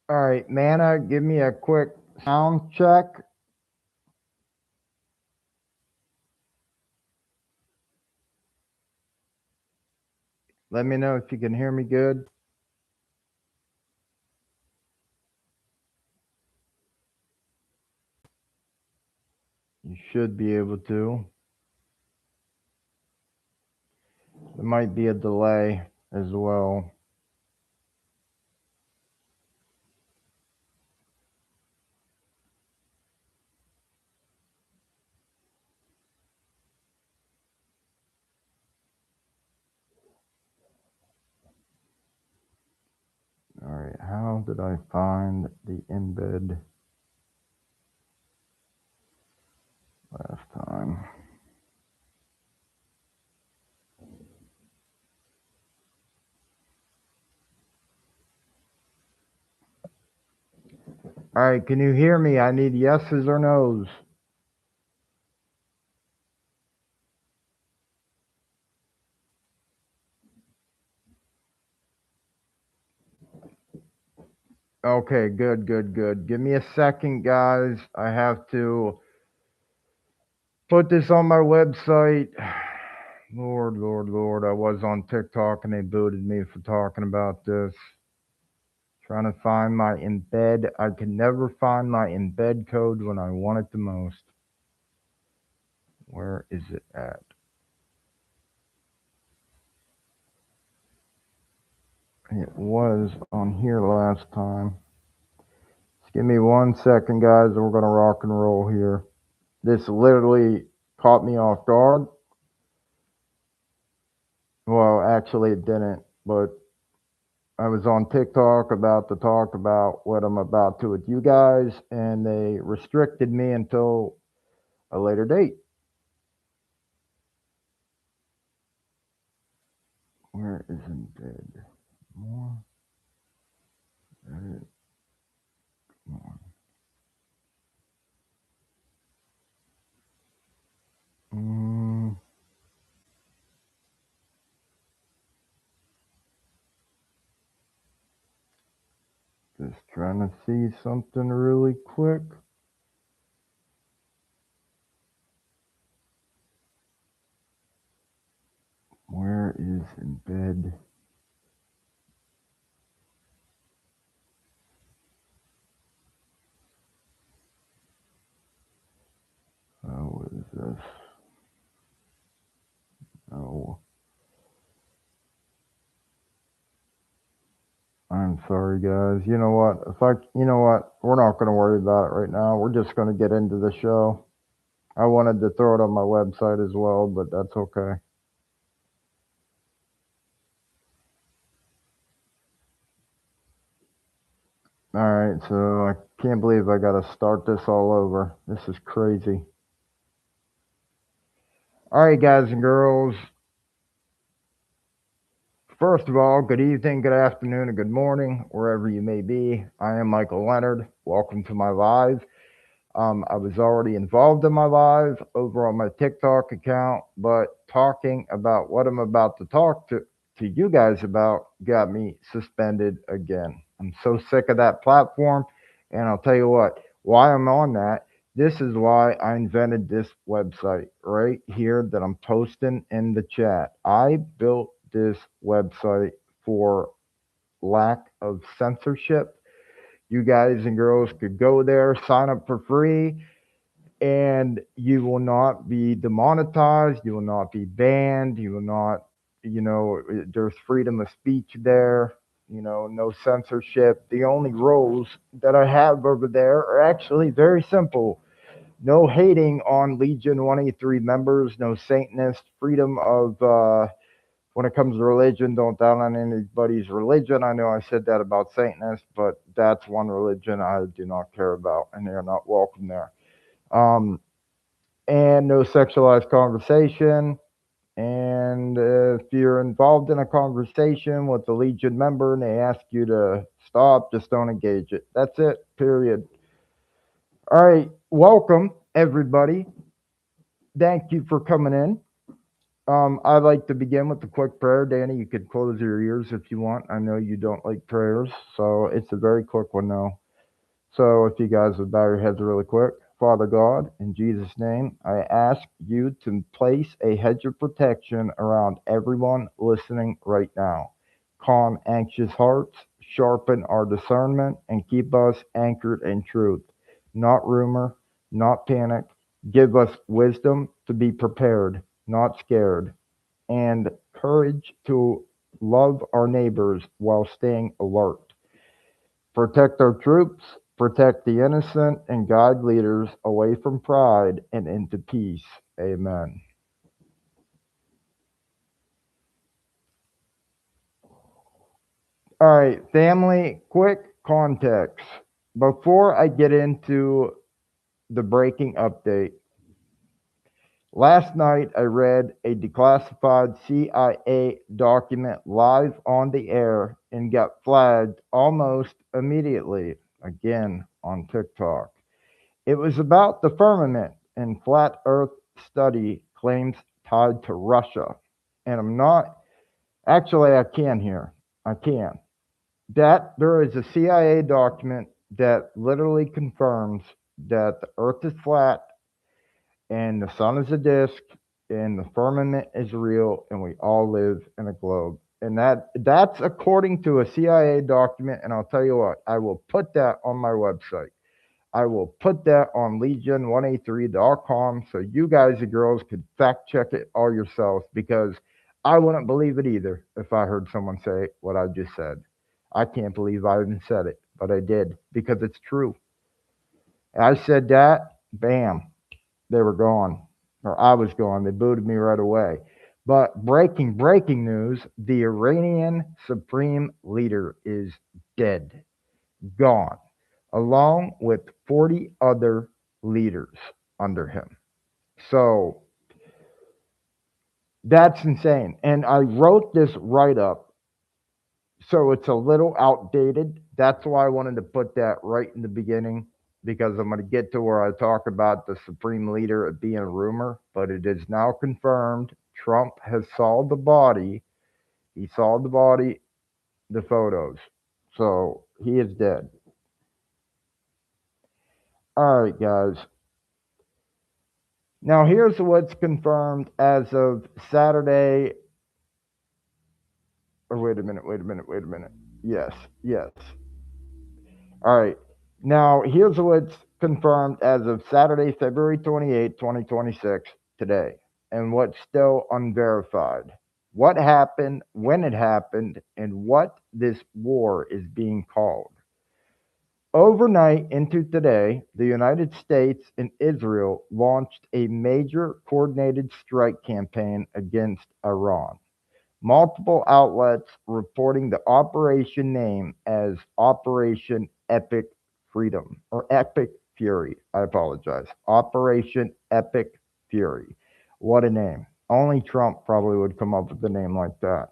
All right, Mana, give me a quick sound check. Let me know if you can hear me good. You should be able to. There might be a delay as well. All right, how did I find the embed last time? All right, can you hear me? I need yeses or nos. Okay, good, good, good. Give me a second, guys. I have to put this on my website. Lord, Lord, Lord. I was on TikTok and they booted me for talking about this. Trying to find my embed. I can never find my embed code when I want it the most. Where is it at? It was on here last time. Just give me 1 second, guys, and we're going to rock and roll here. This literally caught me off guard. Well, actually, it didn't, but I was on TikTok about to talk about what I'm about to with you guys, and they restricted me until a later date. Where is embed? More. Edit. More. Mm, just trying to see something really quick. Where is embed? Oh, what is this? Oh, I'm sorry, guys. You know what? You know what? We're not going to worry about it right now. We're just going to get into the show. I wanted to throw it on my website as well, but that's okay. All right, so I can't believe I got to start this all over. This is crazy. All right, guys and girls. First of all, good evening, good afternoon, and good morning, wherever you may be. I am Michael Leonard. Welcome to my live. I was already involved in my live over on my TikTok account, but talking about what I'm about to talk to you guys about got me suspended again. I'm so sick of that platform, and I'll tell you what, why I'm on that. This is why I invented this website right here that I'm posting in the chat. I built this website for lack of censorship. You guys and girls could go there, sign up for free, and you will not be demonetized. You will not be banned. You will not, there's freedom of speech there, no censorship. The only rules that I have over there are actually very simple: no hating on Legion 183 members, no Satanist, freedom of, when it comes to religion, don't down on anybody's religion. I know I said that about Satanists, but that's one religion I do not care about, and they're not welcome there. Um, and no sexualized conversation. And if you're involved in a conversation with a Legion member and they ask you to stop, just don't engage it. That's it, period. All right, welcome everybody. Thank you for coming in. I'd like to begin with a quick prayer. Danny, you could close your ears if you want. I know you don't like prayers, so it's a very quick one now. So if you guys would bow your heads really quick. Father God, in Jesus' name, I ask you to place a hedge of protection around everyone listening right now. Calm anxious hearts, sharpen our discernment, and keep us anchored in truth, not rumor, not panic. Give us wisdom to be prepared, not scared, and courage to love our neighbors while staying alert. Protect our troops, protect the innocent, and guide leaders away from pride and into peace. Amen. All right, family, quick context. Before I get into the breaking update, last night I read a declassified CIA document live on the air and got flagged almost immediately, again on TikTok. It was about the firmament and flat earth study claims tied to Russia. And I'm not, actually, I can here. I can. That there is a CIA document that literally confirms that the earth is flat and the sun is a disk and the firmament is real and we all live in a globe. And that's according to a CIA document. And I'll tell you what, I will put that on my website. I will put that on legion183.com so you guys and girls could fact check it all yourselves because I wouldn't believe it either if I heard someone say what I just said. I can't believe I even said it, but I did because it's true. I said that, bam, they were gone, or I was gone. They booted me right away. But breaking news, the Iranian supreme leader is dead, gone, along with 40 other leaders under him. So that's insane. And I wrote this write up, so it's a little outdated. That's why I wanted to put that right in the beginning because I'm going to get to where I talk about the supreme leader being a rumor, but it is now confirmed. Trump has saw the body. He saw the body, the photos. So he is dead. All right, guys. Now, here's what's confirmed as of Saturday. Or wait a minute. Yes, yes. All right. Now, here's what's confirmed as of Saturday, February 28, 2026, today, and what's still unverified. What happened, when it happened, and what this war is being called. Overnight into today, the United States and Israel launched a major coordinated strike campaign against Iran. Multiple outlets reporting the operation name as Operation Epic Freedom or Epic Fury. I apologize. Operation Epic Fury. What a name. Only Trump probably would come up with a name like that.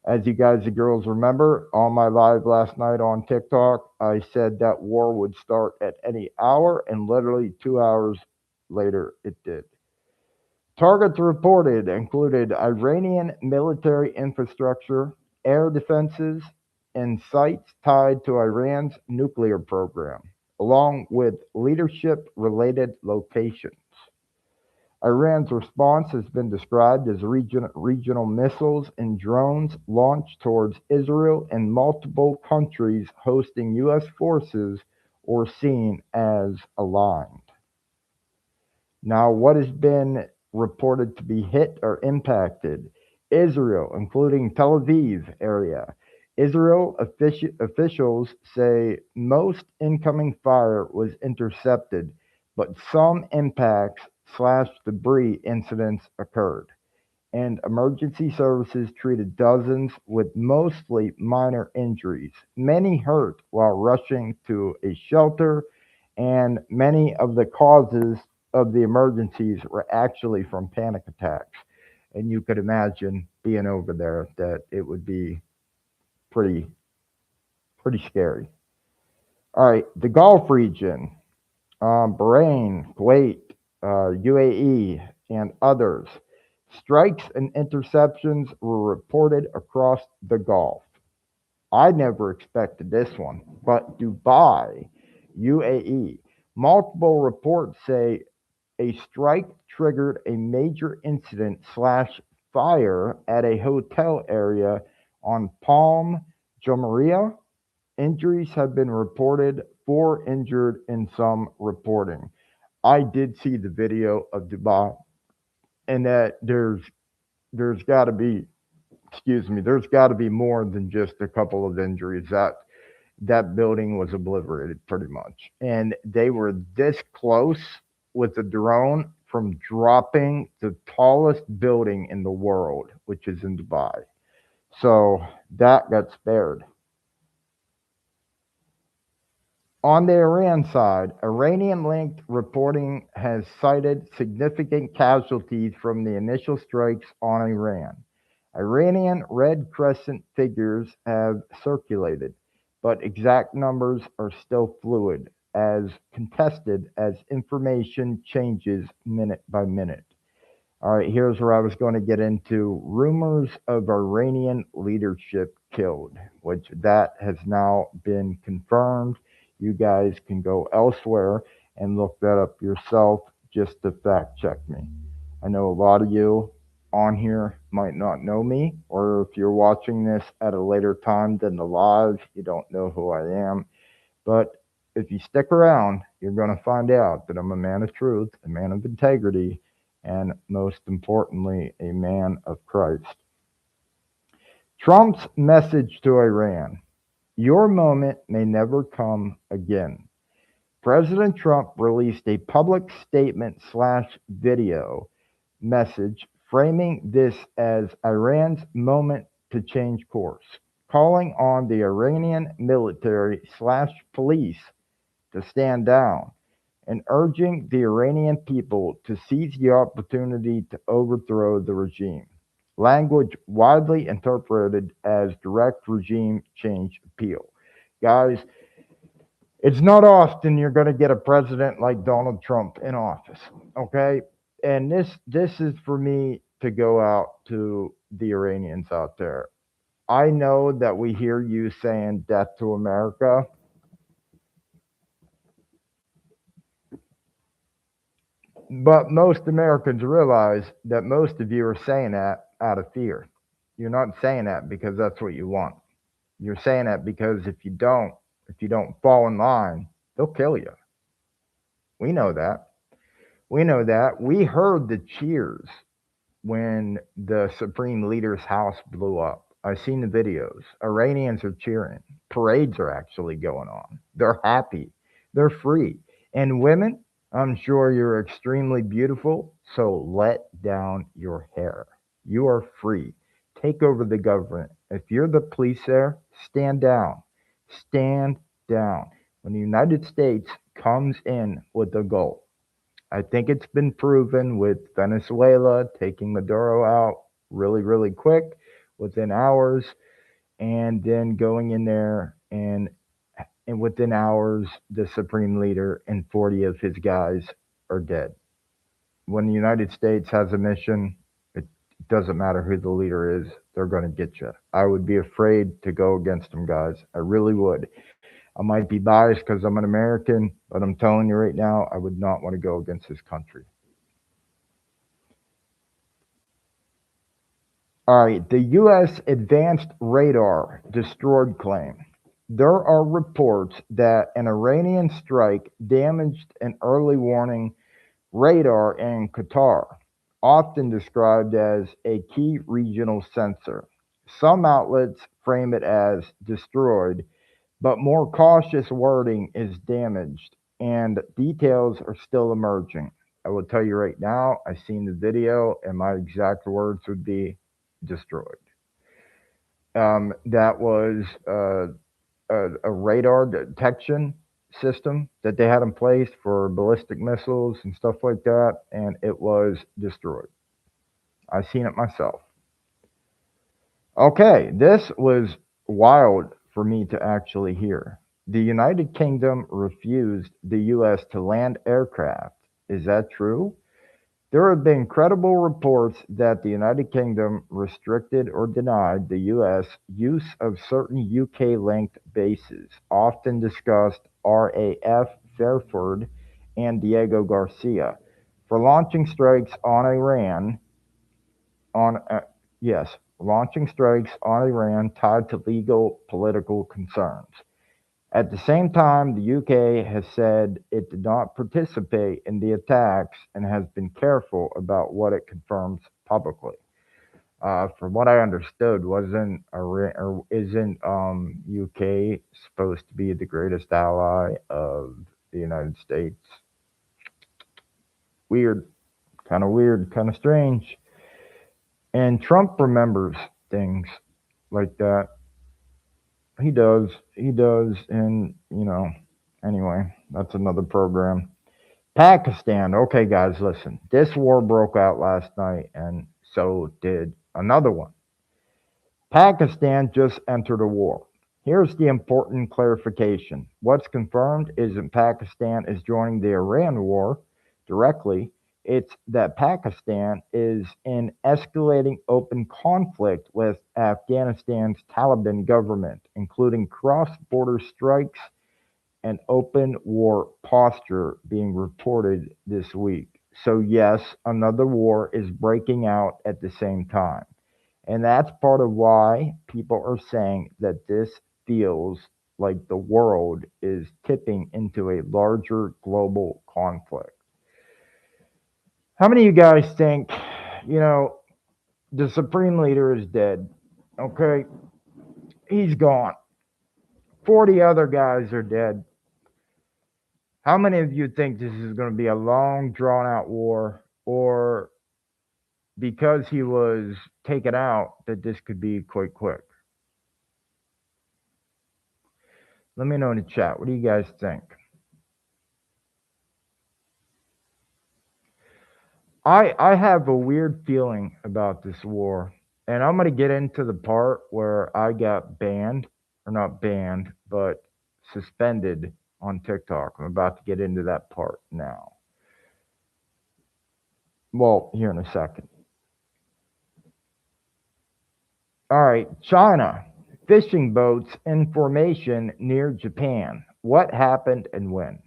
As you guys and girls remember, on my live last night on TikTok, I said that war would start at any hour, and literally 2 hours later, it did. Targets reported included Iranian military infrastructure, air defenses, and sites tied to Iran's nuclear program, along with leadership related locations. Iran's response has been described as regional missiles and drones launched towards Israel and multiple countries hosting U.S. forces or seen as aligned. Now, what has been reported to be hit or impacted? Israel, including Tel Aviv area. Israel officials say most incoming fire was intercepted, but some impacts slash debris incidents occurred. And emergency services treated dozens with mostly minor injuries, many hurt while rushing to a shelter, and many of the causes of the emergencies were actually from panic attacks. And you could imagine being over there that it would be pretty pretty scary. All right, the Gulf region, Bahrain, Kuwait, UAE, and others. Strikes and interceptions were reported across the Gulf. I never expected this one, but Dubai, UAE, multiple reports say a strike triggered a major incident slash fire at a hotel area on Palm Jumeirah. Injuries have been reported, four injured in some reporting. I did see the video of Dubai, and that there's got to be, excuse me, there's got to be more than just a couple of injuries. That building was obliterated pretty much, and they were this close with the drone from dropping the tallest building in the world, which is in Dubai. So that got spared. On the Iran side, Iranian linked reporting has cited significant casualties from the initial strikes on Iran. Iranian Red Crescent figures have circulated, but exact numbers are still fluid, as contested as information changes minute by minute. All right, here's where I was going to get into rumors of Iranian leadership killed, which that has now been confirmed. You guys can go elsewhere and look that up yourself just to fact check me. I know a lot of you on here might not know me, or if you're watching this at a later time than the live, you don't know who I am. But if you stick around, you're going to find out that I'm a man of truth, a man of integrity, and most importantly, a man of Christ. Trump's message to Iran: your moment may never come again. President Trump released a public statement slash video message framing this as Iran's moment to change course, calling on the Iranian military slash police to stand down and urging the Iranian people to seize the opportunity to overthrow the regime. Language widely interpreted as direct regime change appeal. Guys, it's not often you're going to get a president like Donald Trump in office, okay? And this is for me to go out to the Iranians out there. I know that we hear you saying death to America, but most Americans realize that most of you are saying that out of fear. You're not saying that because that's what you want. You're saying that because if you don't fall in line, they'll kill you. We know that. We know that. We heard the cheers when the Supreme Leader's house blew up. I've seen the videos. Iranians are cheering. Parades are actually going on. They're happy. They're free. And women, I'm sure you're extremely beautiful, so let down your hair. You are free. Take over the government. If you're the police there, stand down. Stand down. When the United States comes in with a goal, I think it's been proven with Venezuela taking Maduro out really, really quick within hours, and then going in there and within hours, the supreme leader and 40 of his guys are dead. When the United States has a mission, it doesn't matter who the leader is, they're going to get you. I would be afraid to go against them, guys. I really would. I might be biased because I'm an American, but I'm telling you right now, I would not want to go against this country. All right, the U.S. Advanced Radar destroyed claim. There are reports that an Iranian strike damaged an early warning radar in Qatar, often described as a key regional sensor. Some outlets frame it as destroyed, but more cautious wording is damaged, and details are still emerging. I will tell you right now, I've seen the video, and my exact words would be destroyed. That was a radar detection system that they had in place for ballistic missiles and stuff like that, and it was destroyed. I've seen it myself. Okay, this was wild for me to actually hear. The United Kingdom refused the U.S. to land aircraft. Is that true? There have been credible reports that the United Kingdom restricted or denied the US use of certain UK linked bases, often discussed RAF Fairford and Diego Garcia, for launching strikes on Iran on yes, launching strikes on Iran tied to legal political concerns. At the same time, the UK has said it did not participate in the attacks and has been careful about what it confirms publicly. From what I understood, wasn't Iran or isn't UK supposed to be the greatest ally of the United States? Weird, kind of strange. And Trump remembers things like that. He does, and anyway, that's another program. Pakistan. Okay, guys, listen. This war broke out last night, and so did another one. Pakistan just entered a war. Here's the important clarification. What's confirmed isn't Pakistan is joining the Iran war directly. It's that Pakistan is in escalating open conflict with Afghanistan's Taliban government, including cross border strikes and open war posture being reported this week. So, yes, another war is breaking out at the same time. And that's part of why people are saying that this feels like the world is tipping into a larger global conflict. How many of you guys think, you know, the supreme leader is dead? Okay, he's gone. 40 other guys are dead. How many of you think this is going to be a long, drawn out war, or because he was taken out, that this could be quite quick? Let me know in the chat. What do you guys think? I have a weird feeling about this war, and I'm gonna get into the part where I got banned, or not banned, but suspended on TikTok. I'm about to get into that part now. Well, here in a second. All right, China. Fishing boats in formation near Japan. What happened and when?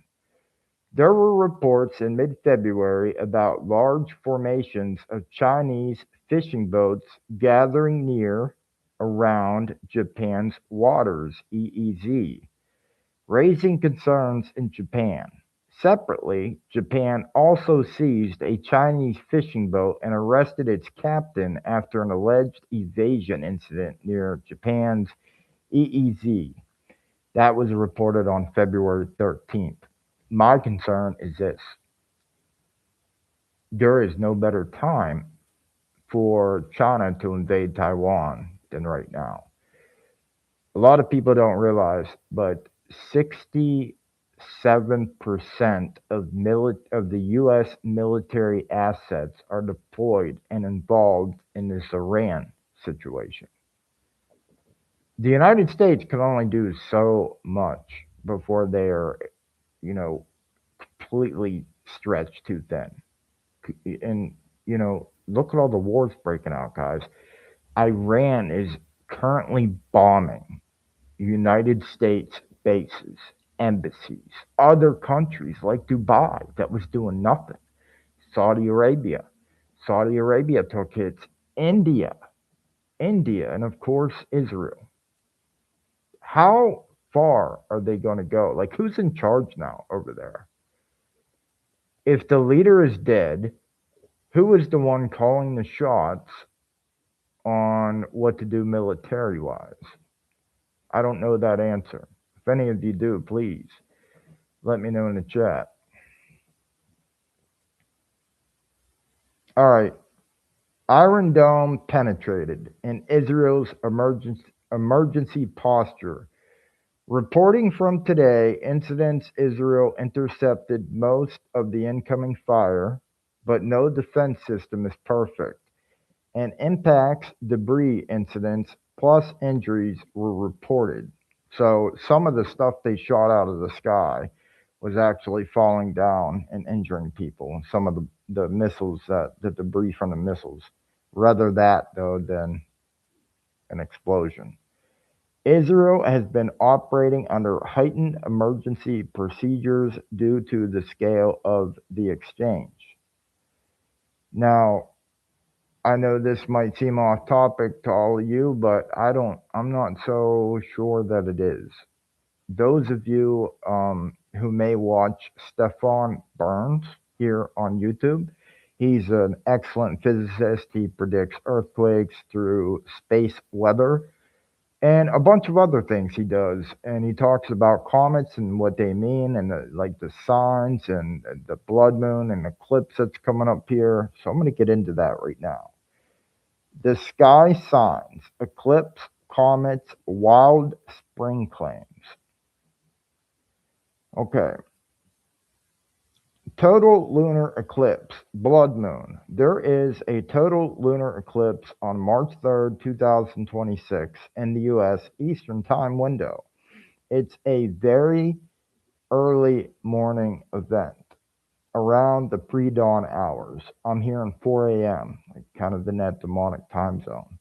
There were reports in mid February about large formations of Chinese fishing boats gathering near around Japan's waters, EEZ, raising concerns in Japan. Separately, Japan also seized a Chinese fishing boat and arrested its captain after an alleged evasion incident near Japan's EEZ. That was reported on February 13th. My concern is this: there is no better time for China to invade Taiwan than right now. A lot of people don't realize, but 67% of the US military assets are deployed and involved in this Iran situation. The United States can only do so much before they are, you know, completely stretched too thin. And look at all the wars breaking out, guys. Iran is currently bombing United States bases, embassies, other countries like Dubai that was doing nothing. Saudi Arabia. Saudi Arabia took hits. India. India, and of course Israel. How far are they going to go? Like, who's in charge now over there? If the leader is dead, who is the one calling the shots on what to do military wise? I don't know that answer. If any of you do, please let me know in the chat. All right. Iron Dome penetrated in Israel's emergency posture. Reporting from today, incidents Israel intercepted most of the incoming fire, but no defense system is perfect. And impacts, debris incidents, plus injuries were reported. So some of the stuff they shot out of the sky was actually falling down and injuring people. Some of the missiles, the debris from the missiles. Rather that though than an explosion. Israel has been operating under heightened emergency procedures due to the scale of the exchange. Now, I know this might seem off topic to all of you, but I'm not so sure that it is. Those of you who may watch Stefan Burns here on YouTube, he's an excellent physicist. He predicts earthquakes through space weather and a bunch of other things he does. And he talks about comets and what they mean, and like the signs and the blood moon and eclipse that's coming up here. So I'm going to get into that right now. The sky signs, eclipse, comets, wild spring claims. Okay. Total lunar eclipse, blood moon. There is a total lunar eclipse on March 3rd, 2026 in the US Eastern Time window. It's a very early morning event around the pre dawn hours. I'm here in 4 a.m., like kind of in that demonic time zone.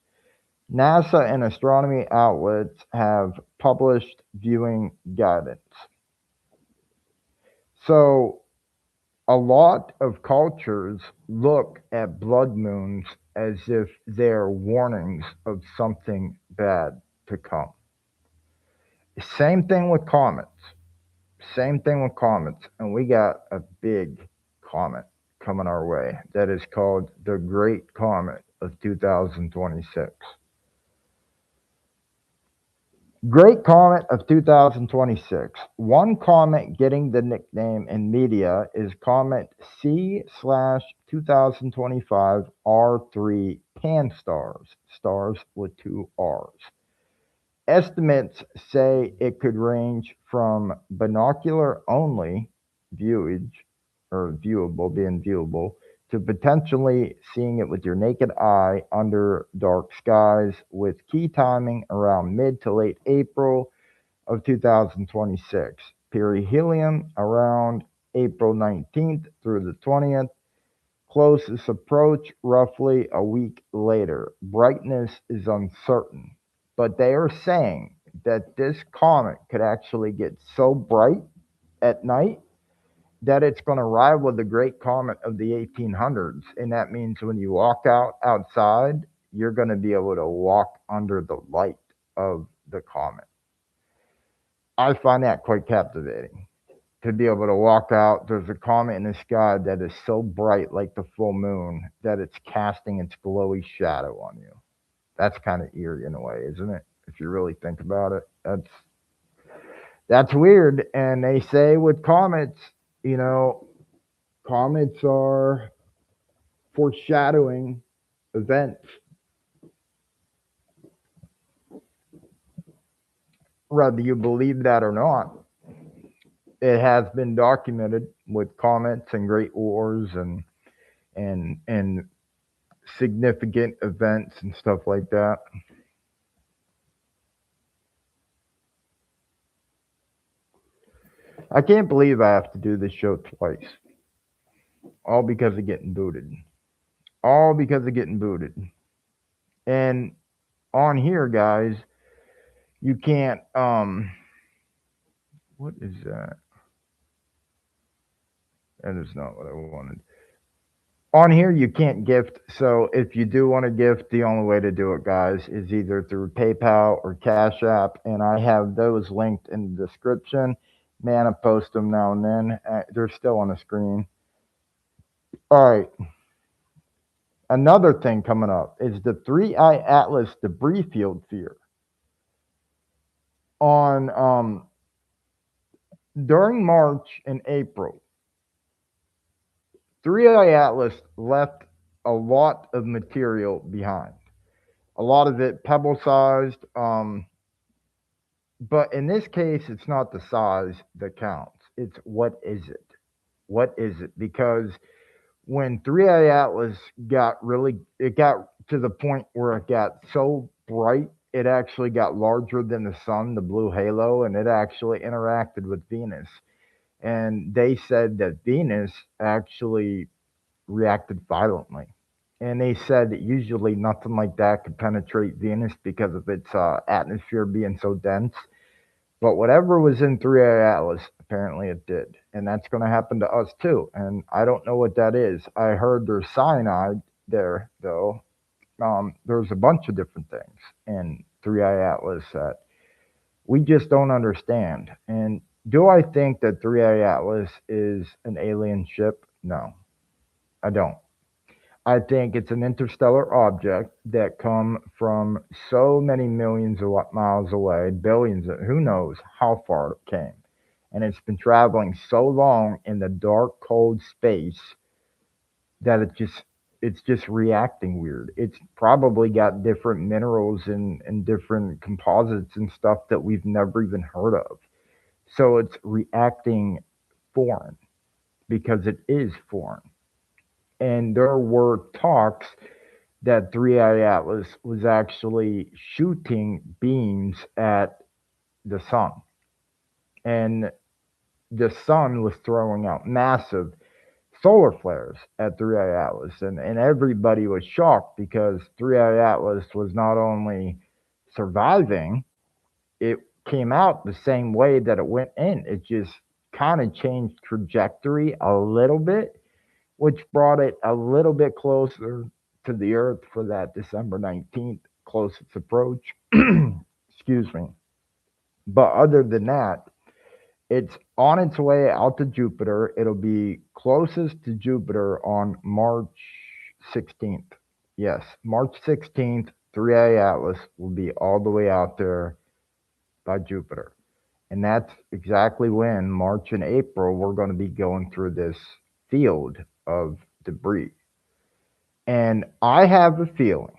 NASA and astronomy outlets have published viewing guidance. So, a lot of cultures look at blood moons as if they're warnings of something bad to come. Same thing with comets. Same thing with comets. And we got a big comet coming our way that is called the Great Comet of 2026. Great Comet of 2026. One comet getting the nickname in media is Comet C slash 2025 R3 Pan stars, stars with two R's. Estimates say it could range from binocular only viewage or viewable, being viewable, to potentially seeing it with your naked eye under dark skies with key timing around mid to late April of 2026. Perihelion around April 19th through the 20th. Closest approach roughly a week later. Brightness is uncertain, but they are saying that this comet could actually get so bright at night that it's going to rival the Great Comet of the 1800s. And that means when you walk outside, you're going to be able to walk under the light of the comet. I find that quite captivating to be able to walk out. There's a comet in the sky that is so bright, like the full moon, that it's casting its glowy shadow on you. That's kind of eerie in a way, isn't it? If you really think about it, that's weird. And they say with comets, you know, comets are foreshadowing events. Whether you believe that or not, it has been documented with comets and great wars and significant events and stuff like that. I can't believe I have to do this show twice, all because of getting booted. All because of getting booted. And on here, guys, you can't. What is that? That is not what I wanted. On here, you can't gift. So if you do want to gift, the only way to do it, guys, is either through PayPal or Cash App, and I have those linked in the description. Man, I post them now and then. They're still on the screen. All right. Another thing coming up is the Three Eye Atlas debris field fear. On During March and April, Three Eye Atlas left a lot of material behind. A lot of it pebble sized. But in this case, it's not the size that counts. It's what is it? What is it? Because when Three Eye Atlas it got to the point where it got so bright, it actually got larger than the sun, the blue halo, and it actually interacted with Venus. And they said that Venus actually reacted violently. And they said that usually nothing like that could penetrate Venus because of its atmosphere being so dense. But whatever was in 3A Atlas, apparently it did. And that's going to happen to us too. And I don't know what that is. I heard there's cyanide there, though. There's a bunch of different things in 3A Atlas that we just don't understand. And do I think that 3A Atlas is an alien ship? No, I don't. I think it's an interstellar object that come from so many millions of miles away, billions of, who knows how far it came. And it's been traveling so long in the dark, cold space that it's just reacting weird. It's probably got different minerals and different composites and stuff that we've never even heard of. So it's reacting foreign because it is foreign. And there were talks that 3i Atlas was actually shooting beams at the sun. And the sun was throwing out massive solar flares at 3i Atlas. And everybody was shocked because 3i Atlas was not only surviving, it came out the same way that it went in. It just kind of changed trajectory a little bit, which brought it a little bit closer to the Earth for that December 19th closest approach. Excuse me. But other than that, it's on its way out to Jupiter. It'll be closest to Jupiter on March 16th. Yes, March 16th, 3A Atlas will be all the way out there by Jupiter. And that's exactly when, March and April, we're going to be going through this field of debris. And I have a feeling,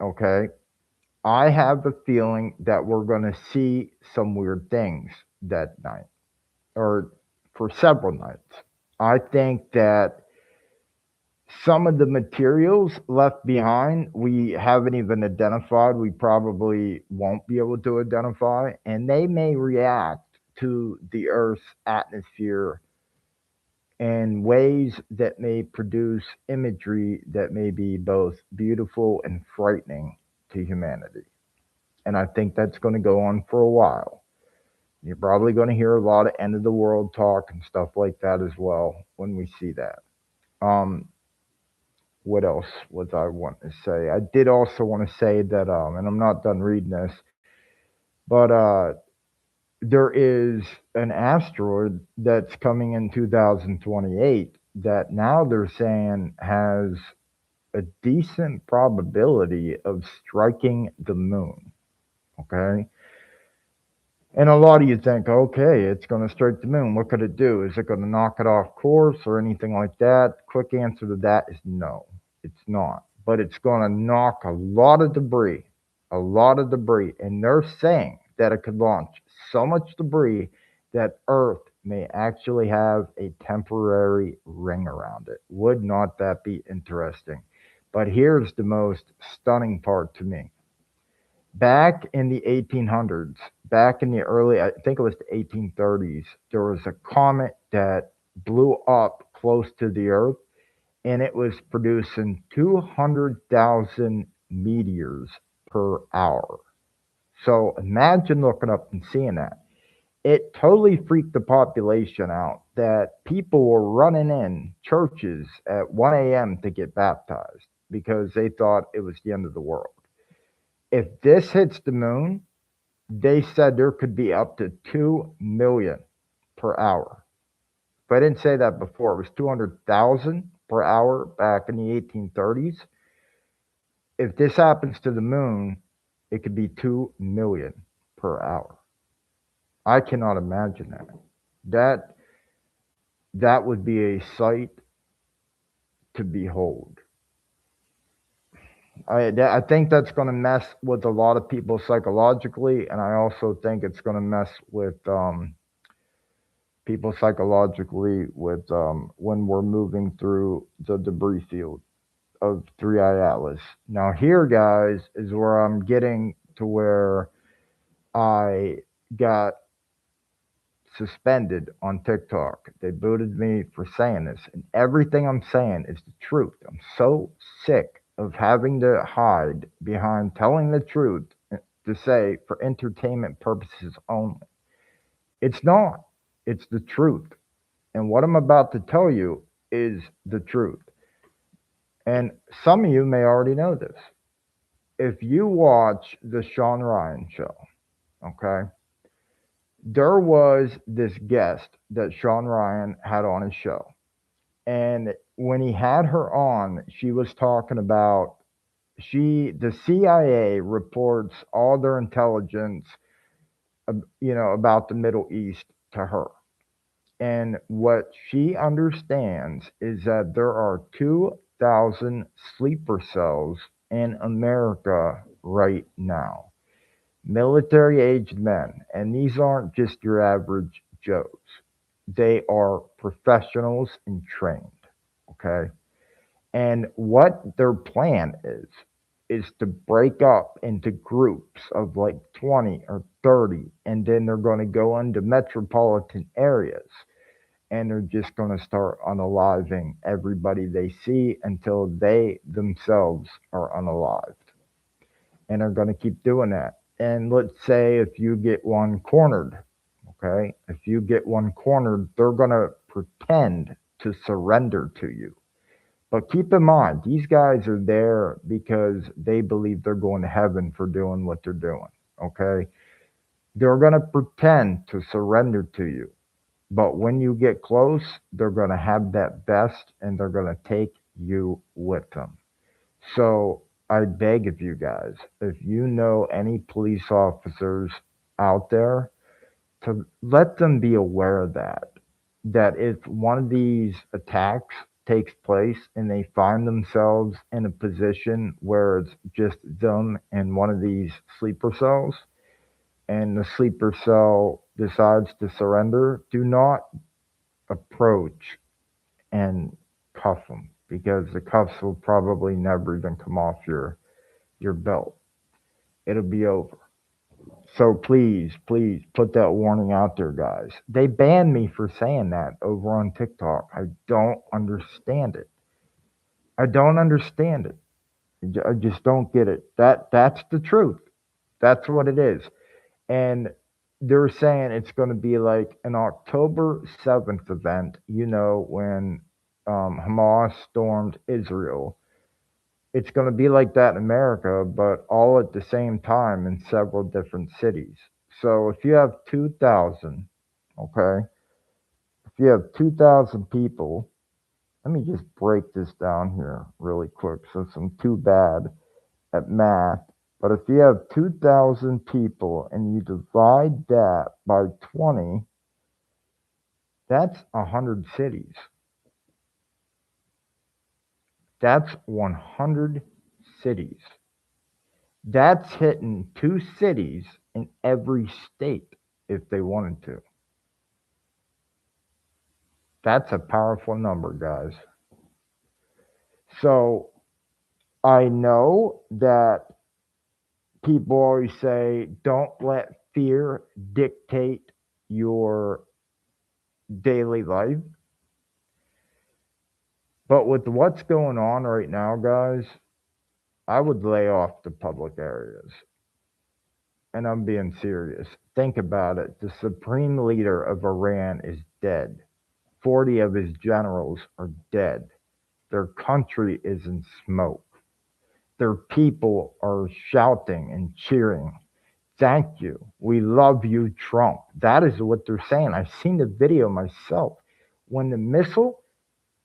okay? I have a feeling that we're going to see some weird things that night or for several nights. I think that some of the materials left behind we haven't even identified, we probably won't be able to identify, and they may react to the Earth's atmosphere in ways that may produce imagery that may be both beautiful and frightening to humanity. And I think that's going to go on for a while. You're probably going to hear a lot of end of the world talk and stuff like that as well when we see that. Um, what else was I want to say? I did also want to say that, and I'm not done reading this, but there is an asteroid that's coming in 2028 that now they're saying has a decent probability of striking the moon. Okay. And a lot of you think, okay, it's going to strike the moon. What could it do? Is it going to knock it off course or anything like that? Quick answer to that is no, it's not. But it's going to knock a lot of debris. And they're saying that it could launch so much debris that Earth may actually have a temporary ring around it. Would not that be interesting? But here's the most stunning part to me. Back in the 1800s, back in the early, I think it was the 1830s, there was a comet that blew up close to the Earth and it was producing 200,000 meteors per hour. So imagine looking up and seeing that. It totally freaked the population out that people were running in churches at 1 a.m. to get baptized because they thought it was the end of the world. If this hits the moon, they said there could be up to 2 million per hour. If I didn't say that before, it was 200,000 per hour back in the 1830s. If this happens to the moon, it could be 2 million per hour. I cannot imagine that. That that would be a sight to behold. I think that's going to mess with a lot of people psychologically, and I also think it's going to mess with people psychologically with when we're moving through the debris field of 3i Atlas. Now, here, guys, is where I'm getting to where I got suspended on TikTok. They booted me for saying this, and everything I'm saying is the truth. I'm so sick of having to hide behind telling the truth to say for entertainment purposes only. It's not. It's the truth. And what I'm about to tell you is the truth. And some of you may already know this. If you watch the Sean Ryan show, okay, there was this guest that Sean Ryan had on his show. And when he had her on, she was talking about the CIA reports all their intelligence, about the Middle East to her. And what she understands is that there are 2,000 sleeper cells in America right now. Military aged men, and these aren't just your average Joes. They are professionals and trained, okay? And what their plan is to break up into groups of like 20 or 30, and then they're going to go into metropolitan areas and they're just going to start unaliving everybody they see until they themselves are unalived. And they're going to keep doing that. And let's say if you get one cornered, okay, if you get one cornered, they're going to pretend to surrender to you. But keep in mind, these guys are there because they believe they're going to heaven for doing what they're doing, okay? They're going to pretend to surrender to you. But when you get close, they're going to have that vest and they're going to take you with them. So I beg of you guys, if you know any police officers out there, to let them be aware of that. That if one of these attacks takes place and they find themselves in a position where it's just them and one of these sleeper cells, and the sleeper cell decides to surrender, do not approach and cuff them because the cuffs will probably never even come off your belt. It'll be over. So please, please put that warning out there, guys. They banned me for saying that over on TikTok. I don't understand it. I don't understand it. I just don't get it. That's the truth. That's what it is. And they're saying it's going to be like an October 7th event, when Hamas stormed Israel. It's going to be like that in America, but all at the same time in several different cities. So if you have 2,000, okay, if you have 2,000 people, let me just break this down here really quick since I'm too bad at math. But if you have 2,000 people and you divide that by 20, that's 100 cities. That's 100 cities. That's hitting two cities in every state if they wanted to. That's a powerful number, guys. So I know that people always say, don't let fear dictate your daily life. But with what's going on right now, guys, I would lay off the public areas. And I'm being serious. Think about it. The supreme leader of Iran is dead. 40 of his generals are dead. Their country is in smoke. Their people are shouting and cheering. Thank you. We love you, Trump. That is what they're saying. I've seen the video myself. When the missile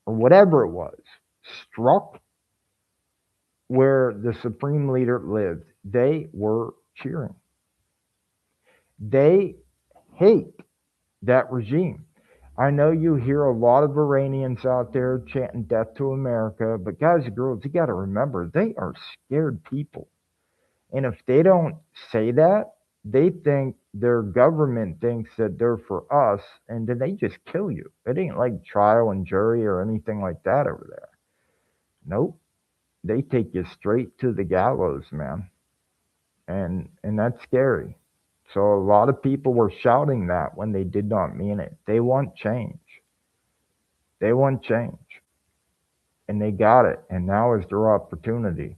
or whatever it was struck where the supreme leader lived, they were cheering. They hate that regime. I know you hear a lot of Iranians out there chanting death to America, but guys and girls, you got to remember they are scared people. And if they don't say that, they think their government thinks that they're for us, and then they just kill you. It ain't like trial and jury or anything like that over there. Nope. They take you straight to the gallows, man. And that's scary. So a lot of people were shouting that when they did not mean it. They want change. They want change. And they got it. And now is their opportunity.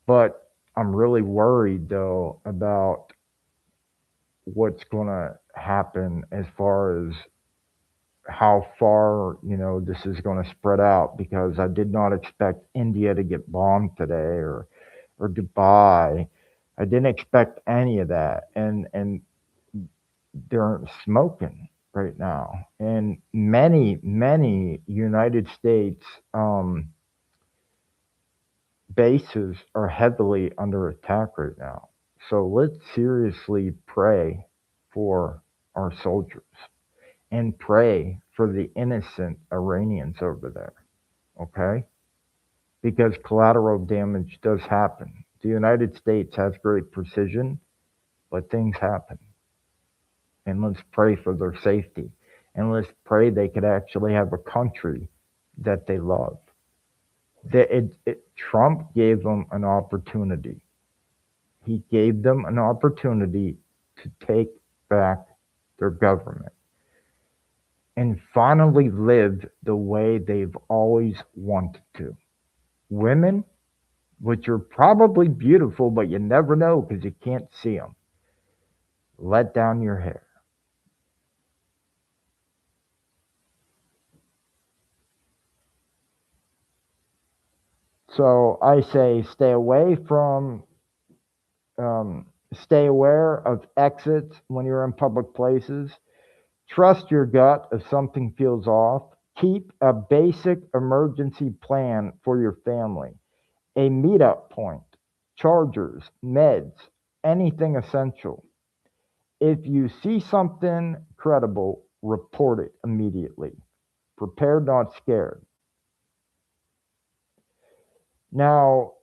But I'm really worried though about what's going to happen as far as how far, this is going to spread out, because I did not expect India to get bombed today, or Dubai. I didn't expect any of that. And they're smoking right now. And many United States bases are heavily under attack right now. So let's seriously pray for our soldiers and pray for the innocent Iranians over there, okay? Because collateral damage does happen. The United States has great precision, but things happen. And let's pray for their safety. And let's pray they could actually have a country that they love. Trump gave them an opportunity. He gave them an opportunity to take back their government and finally live the way they've always wanted to. Women, which are probably beautiful, but you never know because you can't see them, let down your hair. So I say stay aware of exits when you're in public places. Trust your gut if something feels off. Keep a basic emergency plan for your family, a meetup point, chargers, meds, anything essential. If you see something credible, report it immediately. Prepared, not scared. Now,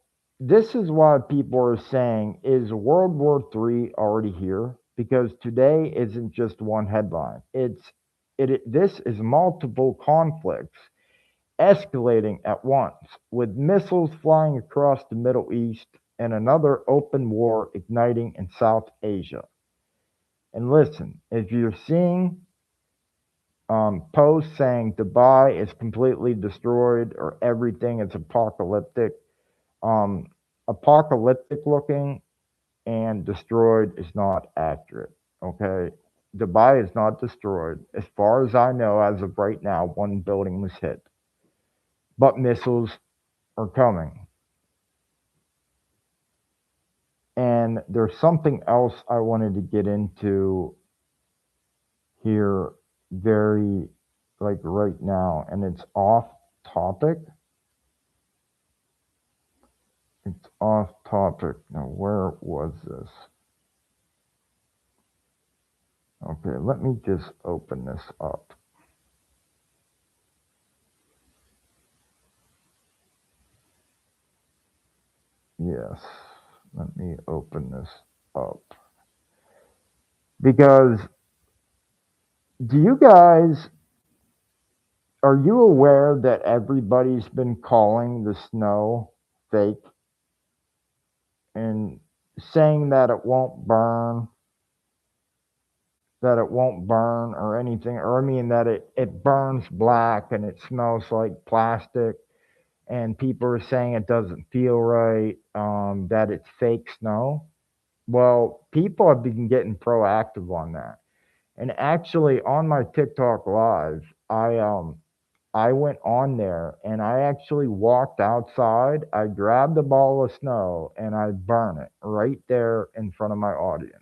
this is why people are saying, is World War III already here? Because today isn't just one headline. This is multiple conflicts escalating at once, with missiles flying across the Middle East and another open war igniting in South Asia. And listen, if you're seeing posts saying Dubai is completely destroyed or everything is um, apocalyptic looking and destroyed is not accurate. Okay, Dubai is not destroyed. As far as I know, as of right now, one building was hit, but missiles are coming. And there's something else I wanted to get into here very like right now, and it's off topic. It's off topic. Now, where was this? Okay, let me just open this up. Yes, let me open this up. Because do you guys, are you aware that everybody's been calling the snow fake and saying that it won't burn or anything, or I mean that it burns black and it smells like plastic, and people are saying it doesn't feel right, that it's fake snow. Well, people have been getting proactive on that. And actually on my TikTok live, I went on there and I actually walked outside. I grabbed a ball of snow and I burn it right there in front of my audience.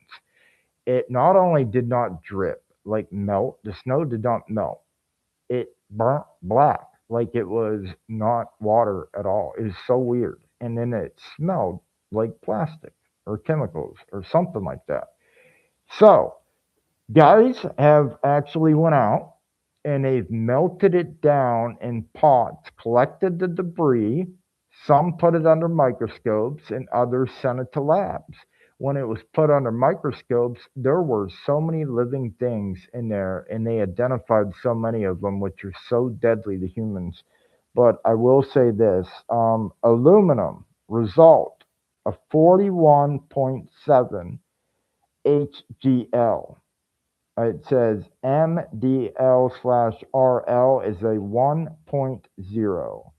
It not only did not drip, like melt, the snow did not melt. It burnt black, like it was not water at all. It was so weird. And then it smelled like plastic or chemicals or something like that. So guys have actually went out and they've melted it down in pots, collected the debris. Some put it under microscopes and others sent it to labs. When it was put under microscopes, there were so many living things in there, and they identified so many of them, which are so deadly to humans. But I will say this, aluminum result, a 41.7, HGL. It says MDL/RL is a 1.0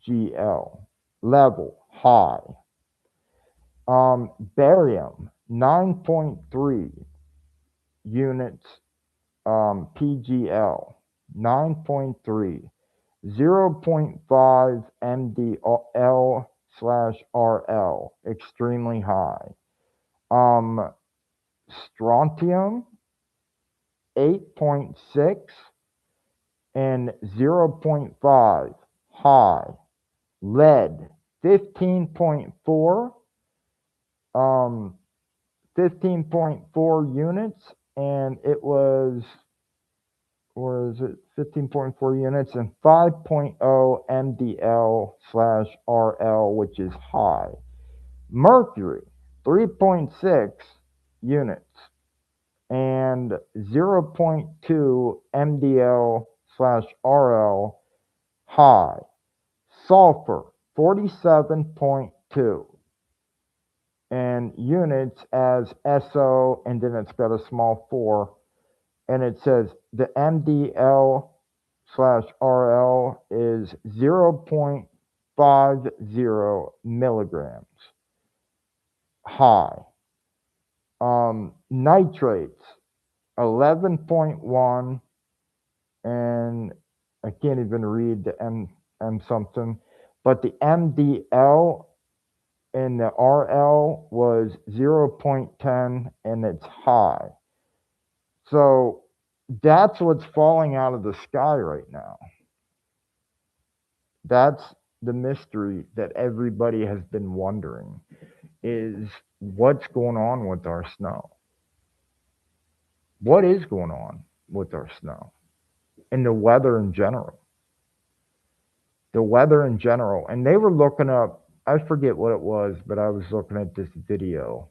PGL level high. Barium 9.3 units PGL 9.3 0.5 MDL/RL extremely high. Strontium 8.6 and 0.5 high. Lead 15.4 15.4 units, and it was, or is it 15.4 units and 5.0 MDL/RL, which is high. Mercury 3.6 units and 0.2 MDL/RL high. Sulfur 47.2 and units as SO, and then it's got a small 4, and it says the MDL/RL is 0.50 milligrams high. Nitrates 11.1, and I can't even read the M something, but the MDL and the RL was 0.10, and it's high. So that's what's falling out of the sky right now. That's the mystery that everybody has been wondering, is what's going on with our snow? What is going on with our snow and the weather in general? The weather in general. And they were looking up, I forget what it was, but I was looking at this video,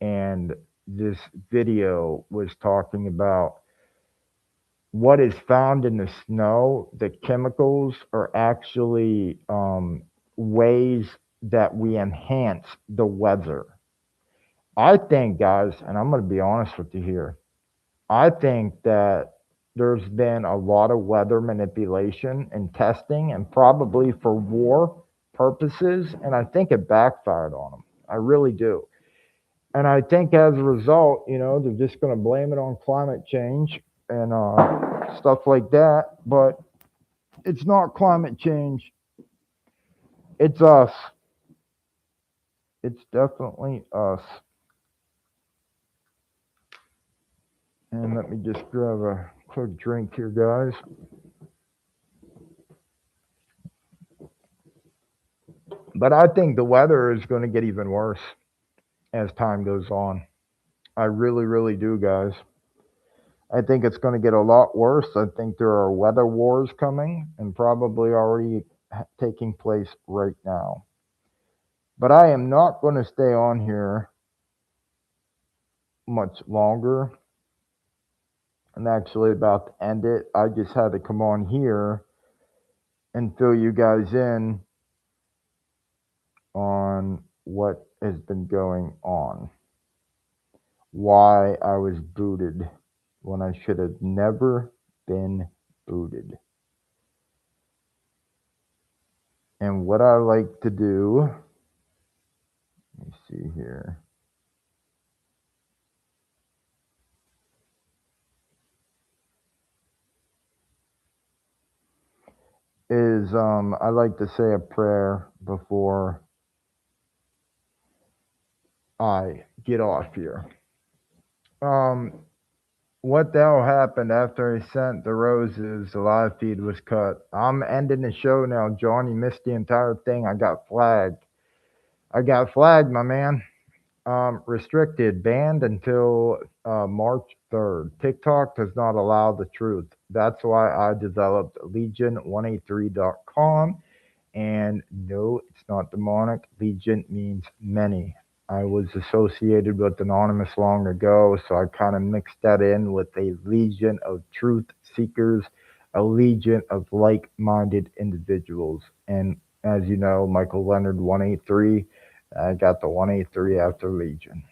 and this video was talking about what is found in the snow. The chemicals are actually ways that we enhance the weather. I think, guys, and I'm going to be honest with you here, I think that there's been a lot of weather manipulation and testing, and probably for war purposes, and I think it backfired on them. I really do. And I think as a result, they're just going to blame it on climate change and stuff like that. But it's not climate change, it's us. It's definitely us. And let me just grab a quick drink here, guys. But I think the weather is going to get even worse as time goes on. I really, really do, guys. I think it's going to get a lot worse. I think there are weather wars coming, and probably already taking place right now. But I am not going to stay on here much longer. I'm actually about to end it. I just had to come on here and fill you guys in on what has been going on. Why I was booted when I should have never been booted. And what I like to do, let me see here. Is I like to say a prayer before I get off here. What the hell happened after I sent the roses? The live feed was cut. I'm ending the show now, John. You missed the entire thing. I got flagged. My man. Restricted, banned until March 3rd. TikTok does not allow the truth. That's why I developed Legion183.com. And no, it's not demonic. Legion means many. I was associated with Anonymous long ago, so I kind of mixed that in with a legion of truth seekers, a legion of like minded individuals. And as you know, Michael Leonard 183 I got the 183 after Legion.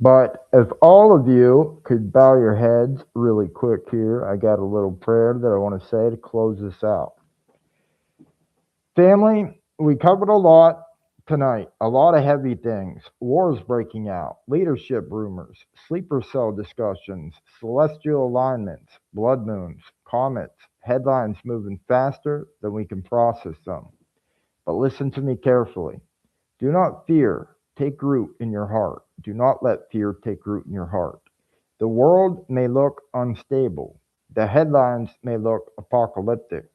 But if all of you could bow your heads really quick here, I got a little prayer that I want to say to close this out. Family, we covered a lot tonight, a lot of heavy things. Wars breaking out, leadership rumors, sleeper cell discussions, celestial alignments, blood moons, comets, headlines moving faster than we can process them. But listen to me carefully. Do not fear take root in your heart. Do not let fear take root in your heart. The world may look unstable. The headlines may look apocalyptic.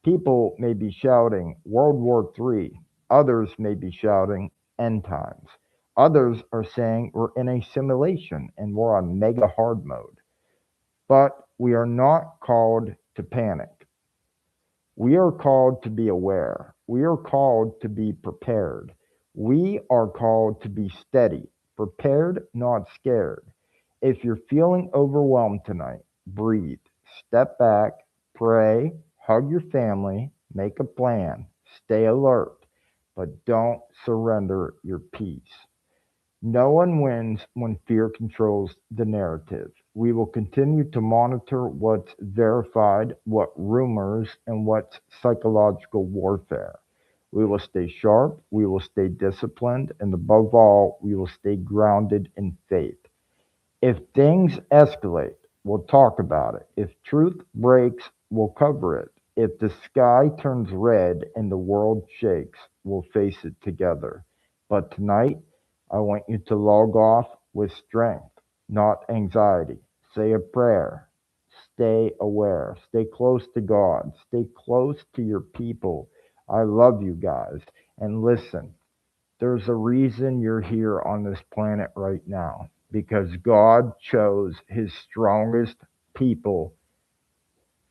People may be shouting World War III. Others may be shouting end times. Others are saying we're in a simulation and we're on mega hard mode. But we are not called to panic. We are called to be aware. We are called to be prepared. We are called to be steady, prepared, not scared. If you're feeling overwhelmed tonight, breathe, step back, pray, hug your family, make a plan, stay alert, but don't surrender your peace. No one wins when fear controls the narrative. We will continue to monitor what's verified, what rumors, and what's psychological warfare. We will stay sharp, we will stay disciplined, and above all, we will stay grounded in faith. If things escalate, we'll talk about it. If truth breaks, we'll cover it. If the sky turns red and the world shakes, we'll face it together. But tonight, I want you to log off with strength, not anxiety. Say a prayer. Stay aware. Stay close to God. Stay close to your people. I love you guys. And listen, there's a reason you're here on this planet right now because God chose his strongest people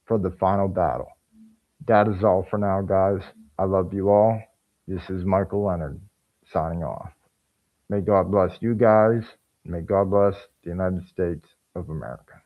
for the final battle. That is all for now, guys. I love you all. This is Michael Leonard signing off. May God bless you guys. May God bless the United States of America.